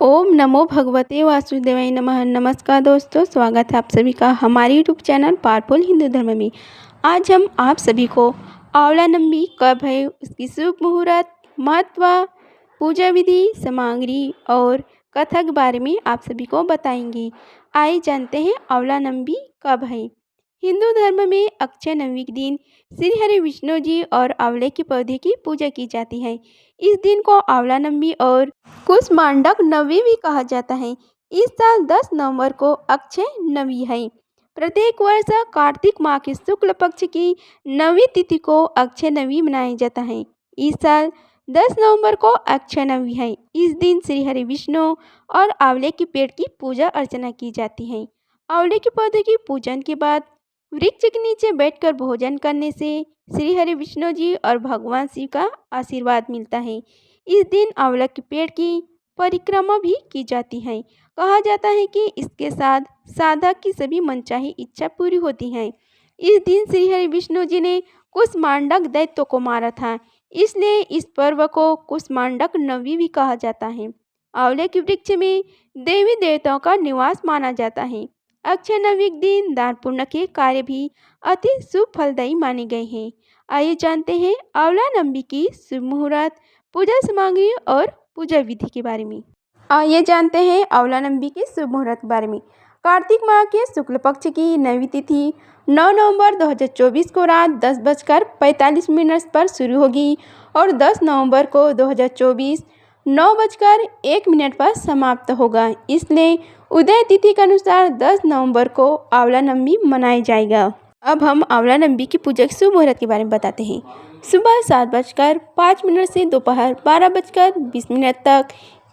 ओम नमो भगवते वासुदेवाय नमः। नमस्कार दोस्तों, स्वागत है आप सभी का हमारे यूट्यूब चैनल पावरफुल हिंदू धर्म में। आज हम आप सभी को आंवला नवमी कब है, उसकी शुभ मुहूर्त, महत्व, पूजा विधि, सामग्री और कथा के बारे में आप सभी को बताएंगे। आइए जानते हैं आंवला नवमी कब है। हिंदू धर्म में अक्षय नवमी के दिन श्री हरि विष्णु जी और आंवले के पौधे की पूजा की जाती है। इस दिन को आंवला नवमी और कुसमांडक नवमी भी कहा जाता है। इस साल 10 नवंबर को अक्षय नवमी है। प्रत्येक वर्ष कार्तिक माह के शुक्ल पक्ष की नवी तिथि को अक्षय नवमी मनाया जाता है। इस साल 10 नवंबर को अक्षय नवमी है। इस दिन श्री हरि विष्णु और आंवले के पेड़ की पूजा अर्चना की जाती है। आंवले के पौधे की पूजन के बाद वृक्ष के नीचे बैठकर भोजन करने से श्री हरि विष्णु जी और भगवान शिव का आशीर्वाद मिलता है। इस दिन आंवला के पेड़ की परिक्रमा भी की जाती है। कहा जाता है कि इसके साथ साधक की सभी मनचाही इच्छा पूरी होती है। इस दिन श्री हरि विष्णु जी ने कुसमांडक दैत्य को मारा था, इसलिए इस पर्व को कुसमांडक नवमी भी कहा जाता है। आंवले के वृक्ष में देवी देवताओं का निवास माना जाता है। अक्षय नवमी के दिन दान पुण्य के कार्य भी अति शुभ फलदायी माने गए हैं। आइए जानते हैं आंवला नवमी की शुभ मुहूर्त, पूजा सामग्री और पूजा विधि के बारे में। आइए जानते हैं आंवला नवमी के शुभ मुहूर्त के बारे में। कार्तिक माह के शुक्ल पक्ष की नवी तिथि 9 नवंबर 2024 को रात 10:45 पर शुरू होगी और 10 नवंबर को 2024 9:01 पर समाप्त होगा। इसलिए उदय तिथि के अनुसार 10 नवंबर को आंवला नवमी मनाया जाएगा। अब हम आंवला नवमी की पूजा के शुभ मुहूर्त के बारे में बताते हैं। सुबह 7:05 से दोपहर 12:20 तक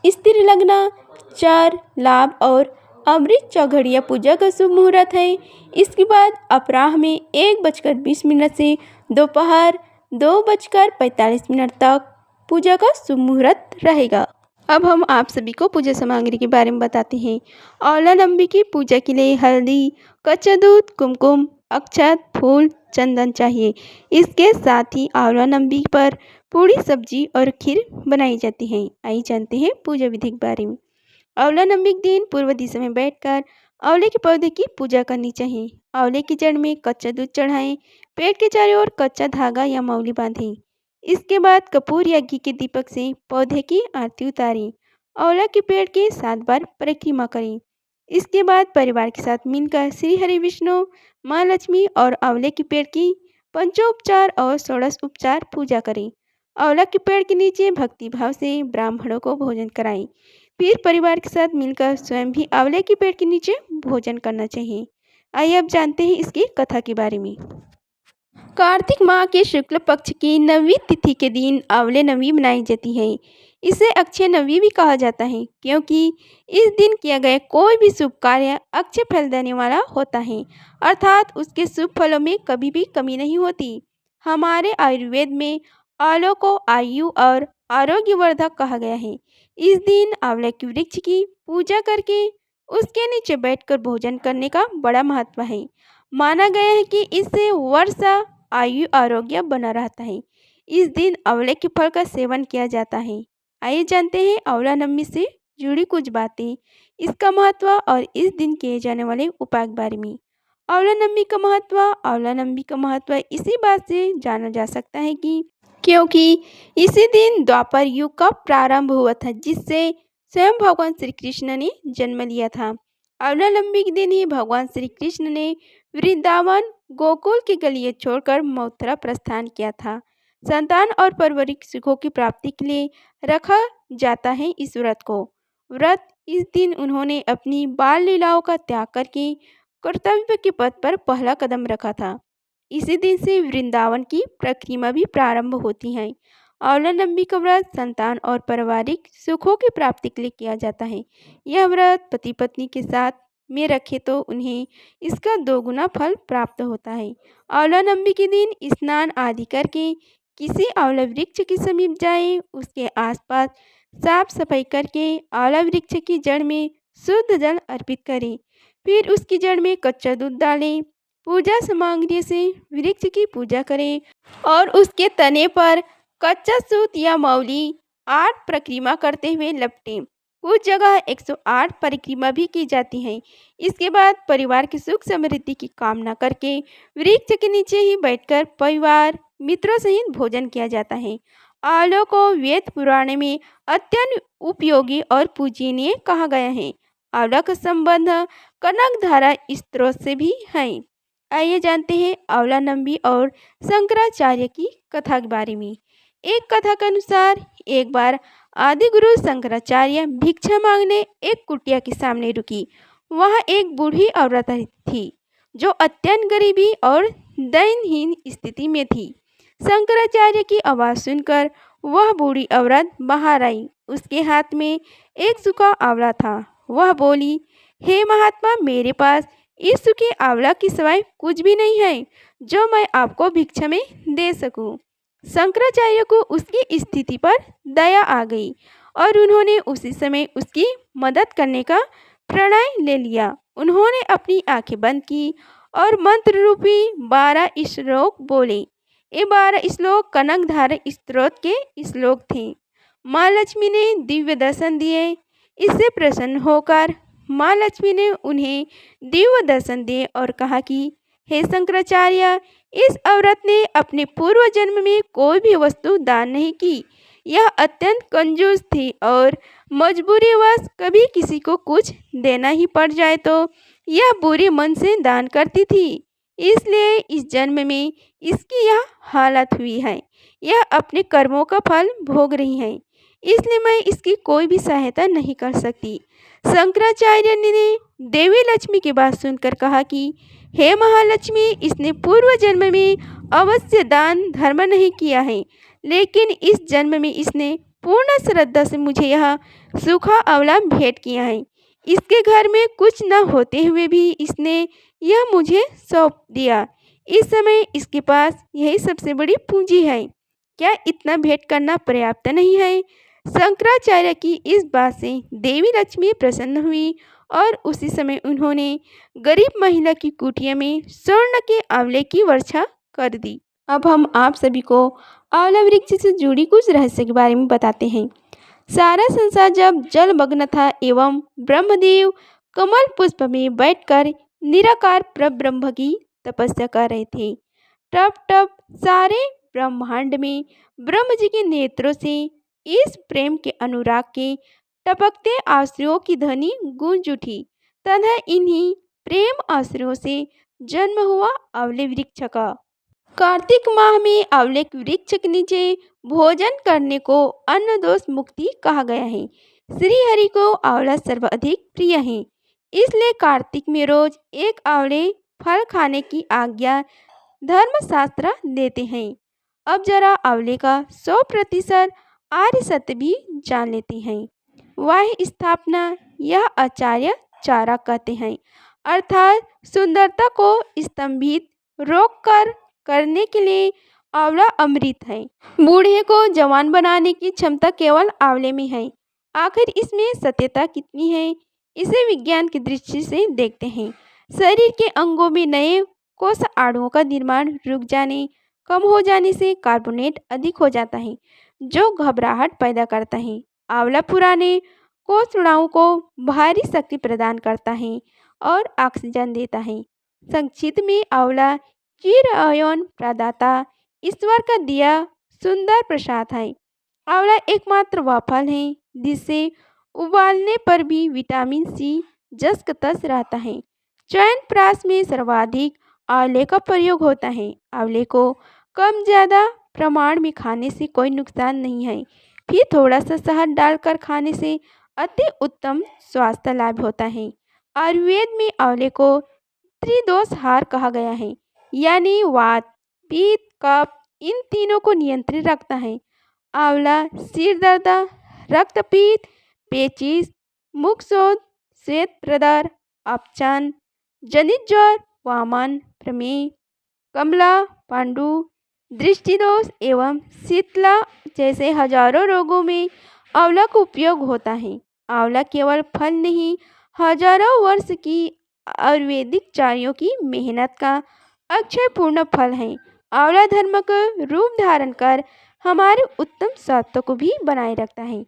स्त्री लग्न, चार लाभ और अमृत चौघड़िया पूजा का शुभ मुहूर्त है। इसके बाद अपराह में 1:20 से दोपहर 2:45 तक पूजा का शुभ मुहूर्त रहेगा। अब हम आप सभी को पूजा सामग्री के बारे में बताते हैं। आंवला नवमी की पूजा के लिए हल्दी, कच्चा दूध, कुमकुम, अक्षत, फूल, चंदन चाहिए। इसके साथ ही आंवला नवमी पर पूड़ी, सब्जी और खीर बनाई जाती है। आइए जानते हैं पूजा विधि के बारे में। आंवला नवमी के दिन पूर्व दिशा में बैठकर आंवले के पौधे की पूजा करनी चाहिए। आंवले की जड़ में कच्चा दूध चढ़ाएं। पेड़ के चारों ओर कच्चा धागा या मौली बांधें। इसके बाद कपूर या घी के दीपक से पौधे की आरती उतारें। आंवला के पेड़ के 7 बार परिक्रमा करें। इसके बाद परिवार के साथ मिलकर श्री हरि विष्णु, माँ लक्ष्मी और आंवले के पेड़ की पंचोपचार और षोडश उपचार पूजा करें। आंवला के पेड़ के नीचे भक्ति भाव से ब्राह्मणों को भोजन कराएं। फिर परिवार के साथ मिलकर स्वयं भी आंवले के पेड़ के नीचे भोजन करना चाहिए। आइए अब जानते हैं इसकी कथा के बारे में। कार्तिक माह के शुक्ल पक्ष की नवमी तिथि के दिन आंवले नवमी मनाई जाती है। इसे अक्षय नवमी भी कहा जाता है, क्योंकि इस दिन किया गया कोई भी शुभ कार्य अक्षय फल देने वाला होता है, अर्थात उसके शुभ फलों में कभी भी कमी नहीं होती। हमारे आयुर्वेद में आंवलों को आयु और आरोग्यवर्धक कहा गया है। इस दिन आंवले के वृक्ष की पूजा करके उसके नीचे बैठकर भोजन करने का बड़ा महत्व है। माना गया है कि इससे वर्षा आयु आरोग्य बना रहता है। इस दिन आंवले के फल का सेवन किया जाता है। आइए जानते हैं आंवला नवमी से जुड़ी कुछ बातें, इसका महत्व और इस दिन किए जाने वाले उपाय के बारे में। आंवला नवमी का महत्व। आंवला नवमी का महत्व इसी बात से जाना जा सकता है कि क्योंकि इसी दिन द्वापर युग का प्रारंभ हुआ था, जिससे स्वयं भगवान श्री कृष्ण ने जन्म लिया था। आंवला नवमी के दिन ही भगवान श्री कृष्ण ने वृंदावन गोकुल की गलियां छोड़कर मथुरा प्रस्थान किया था। संतान और पारिवारिक सुखों की प्राप्ति के लिए रखा जाता है इस व्रत को। इस दिन उन्होंने अपनी बाल लीलाओं का त्याग करके कर्तव्य के पथ पर पहला कदम रखा था। इसी दिन से वृंदावन की परिक्रमा भी प्रारंभ होती है। आंवला नवमी का व्रत संतान और पारिवारिक सुखों की प्राप्ति के लिए किया जाता है। यह व्रत पति पत्नी के साथ में रखे तो उन्हें इसका 2 गुना फल प्राप्त होता है। आंवला नवमी के दिन स्नान आदि करके किसी आंवला वृक्ष के समीप जाएं, उसके आसपास साफ सफाई करके आंवला वृक्ष की जड़ में शुद्ध जल अर्पित करें। फिर उसकी जड़ में कच्चा दूध डालें। पूजा सामग्री से वृक्ष की पूजा करें और उसके तने पर कच्चा सूत या मौली 8 परिक्रमा करते हुए लपटें। कुछ जगह 108 परिक्रमा भी की जाती हैं। इसके बाद परिवार की सुख समृद्धि की कामना करके वृक्ष के नीचे ही बैठकर परिवार मित्रों सहित भोजन किया जाता है। आंवलों को वेद पुराण में अत्यंत उपयोगी और पूजनीय कहा गया है। आंवला का संबंध कनकधारा स्त्रोत से भी है। आइए जानते हैं आंवलानंबी और शंकराचार्य की कथा के बारे में। एक कथा के अनुसार एक बार आदि गुरु शंकराचार्य भिक्षा मांगने एक कुटिया के सामने रुकी। वहाँ एक बूढ़ी औरत थी जो अत्यंत गरीबी और दयनीय स्थिति में थी। शंकराचार्य की आवाज़ सुनकर वह बूढ़ी औरत बाहर आई। उसके हाथ में एक सूखा आंवला था। वह बोली, हे महात्मा, मेरे पास इस सूखे आंवला की सिवाय कुछ भी नहीं है जो मैं आपको भिक्षा में दे सकूं। शंकराचार्य को उसकी स्थिति पर दया आ गई और उन्होंने उसी समय उसकी मदद करने का प्रणय ले लिया। उन्होंने अपनी आंखें बंद की और मंत्र रूपी 12 श्लोक बोले। ये 12 श्लोक कनकधारा स्त्रोत के श्लोक थे। माँ लक्ष्मी ने दिव्य दर्शन दिए। इससे प्रसन्न होकर माँ लक्ष्मी ने उन्हें दिव्य दर्शन दिए और कहा कि हे शंकराचार्य, इस औरत ने अपने पूर्व जन्म में कोई भी वस्तु दान नहीं की। यह अत्यंत कंजूस थी और मजबूरीवश कभी किसी को कुछ देना ही पड़ जाए तो यह बुरे मन से दान करती थी। इसलिए इस जन्म में इसकी यह हालत हुई है। यह अपने कर्मों का फल भोग रही है, इसलिए मैं इसकी कोई भी सहायता नहीं कर सकती। शंकराचार्य ने देवी लक्ष्मी की बात सुनकर कहा कि हे महालक्ष्मी, इसने पूर्व जन्म में अवश्य दान धर्म नहीं किया है, लेकिन इस जन्म में इसने पूर्ण श्रद्धा से मुझे यह सूखा आंवला भेंट किया है। इसके घर में कुछ न होते हुए भी इसने यह मुझे सौंप दिया। इस समय इसके पास यही सबसे बड़ी पूंजी है। क्या इतना भेंट करना पर्याप्त नहीं है? शंकराचार्य की इस बात से देवी लक्ष्मी प्रसन्न हुई और उसी समय उन्होंने गरीब महिला की कुटिया में स्वर्ण के आंवले की वर्षा कर दी। अब हम आप सभी को आंवला वृक्ष से जुड़ी कुछ रहस्य के बारे में बताते हैं। सारा संसार जब जलमग्न था एवं ब्रह्मदेव कमल पुष्प में बैठकर निराकार परब्रह्म की तपस्या कर रहे थे, तब तब सारे ब्रह्मांड में ब्रह्म जी के नेत्रों से इस प्रेम के अनुराग के टपकते आश्रुओं की ध्वनि गूंज उठी। तथा इन्हीं प्रेम आश्रुओं से जन्म हुआ आंवले वृक्ष का। कार्तिक माह में आंवले के वृक्ष के नीचे भोजन करने को अन्न दोष मुक्ति कहा गया है। श्री हरि को आंवला सर्वाधिक प्रिय है, इसलिए कार्तिक में रोज एक आंवले फल खाने की आज्ञा धर्मशास्त्र देते हैं। अब जरा आंवले का 100% आर्य सत्य भी जान लेते हैं। वह स्थापना यह आचार्य चारा कहते हैं, अर्थात सुंदरता को स्तंभित रोककर करने के लिए आंवला अमृत है। बूढ़े को जवान बनाने की क्षमता केवल आंवले में है। आखिर इसमें सत्यता कितनी है, इसे विज्ञान की दृष्टि से देखते हैं। शरीर के अंगों में नए कोष अणुओं का निर्माण रुक जाने, कम हो जाने से कार्बोनेट अधिक हो जाता है, जो घबराहट पैदा करता है। आंवला पुराने कोशिकाओं को भारी शक्ति प्रदान करता है और ऑक्सीजन देता है। संक्षिप्त में आंवला चिर आयन प्रदाता, ईश्वर का दिया सुंदर प्रसाद है। आंवला एकमात्र वह फल है जिसे उबालने पर भी विटामिन सी जस का तस रहता है। च्यवनप्राश में सर्वाधिक आंवले का प्रयोग होता है। आंवले को कम ज़्यादा प्रमाण में खाने से कोई नुकसान नहीं है, फिर थोड़ा सा शहद डालकर खाने से अति उत्तम स्वास्थ्य लाभ होता है। आयुर्वेद में आंवले को त्रिदोषहार कहा गया है, यानी वात, पित्त, कफ इन तीनों को नियंत्रित रखता है। आंवला सिर दर्द, रक्तपीत, पेचिश, मुखशोथ, श्वेत प्रदर, अपचन जनित ज्वर, वामन, प्रमेह, कमला, पांडु, दृष्टिदोष एवं शीतला जैसे हजारों रोगों में आंवला का उपयोग होता है। आंवला केवल फल नहीं, हजारों वर्ष की आयुर्वेदिक चार्यों की मेहनत का अक्षय पूर्ण फल है। आंवला धर्म का रूप धारण कर हमारे उत्तम स्वास्थ्य को भी बनाए रखता है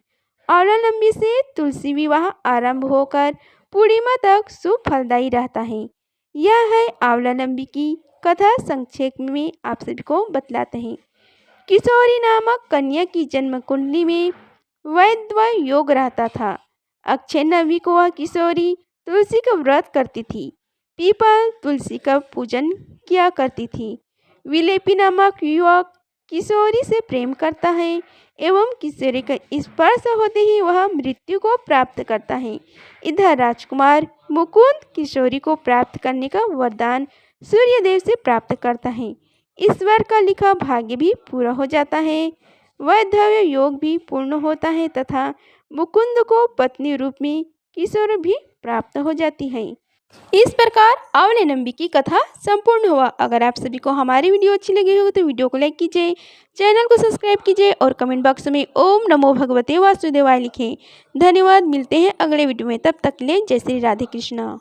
अवलंबी से तुलसी विवाह आरंभ होकर पूर्णिमा तक शुभ फलदायी रहता है। यह है अवलंबी की कथा। संक्षेप में आप सभी को बतलाते हैं। किशोरी नामक कन्या की जन्म कुंडली में वैधव योग रहता था। अक्षय नवमी को वह किशोरी तुलसी का व्रत करती थी। पीपल तुलसी का पूजन किया करती थी। विलेपी नामक युवक किशोरी से प्रेम करता है एवं किशोरी का स्पर्श होते ही वह मृत्यु को प्राप्त करता है। इधर राजकुमार मुकुंद किशोरी को प्राप्त करने का वरदान सूर्यदेव से प्राप्त करता है। ईश्वर का लिखा भाग्य भी पूरा हो जाता है। वैधव्य योग भी पूर्ण होता है तथा मुकुंद को पत्नी रूप में किशोर भी प्राप्त हो जाती है। इस प्रकार अवलंबी की कथा संपूर्ण हुआ। अगर आप सभी को हमारी वीडियो अच्छी लगी हो तो वीडियो को लाइक कीजिए, चैनल को सब्सक्राइब कीजिए और कमेंट बॉक्स में ओम नमो भगवते वासुदेवाय लिखें। धन्यवाद। मिलते हैं अगले वीडियो में, तब तक के लिए जय श्री राधे कृष्णा।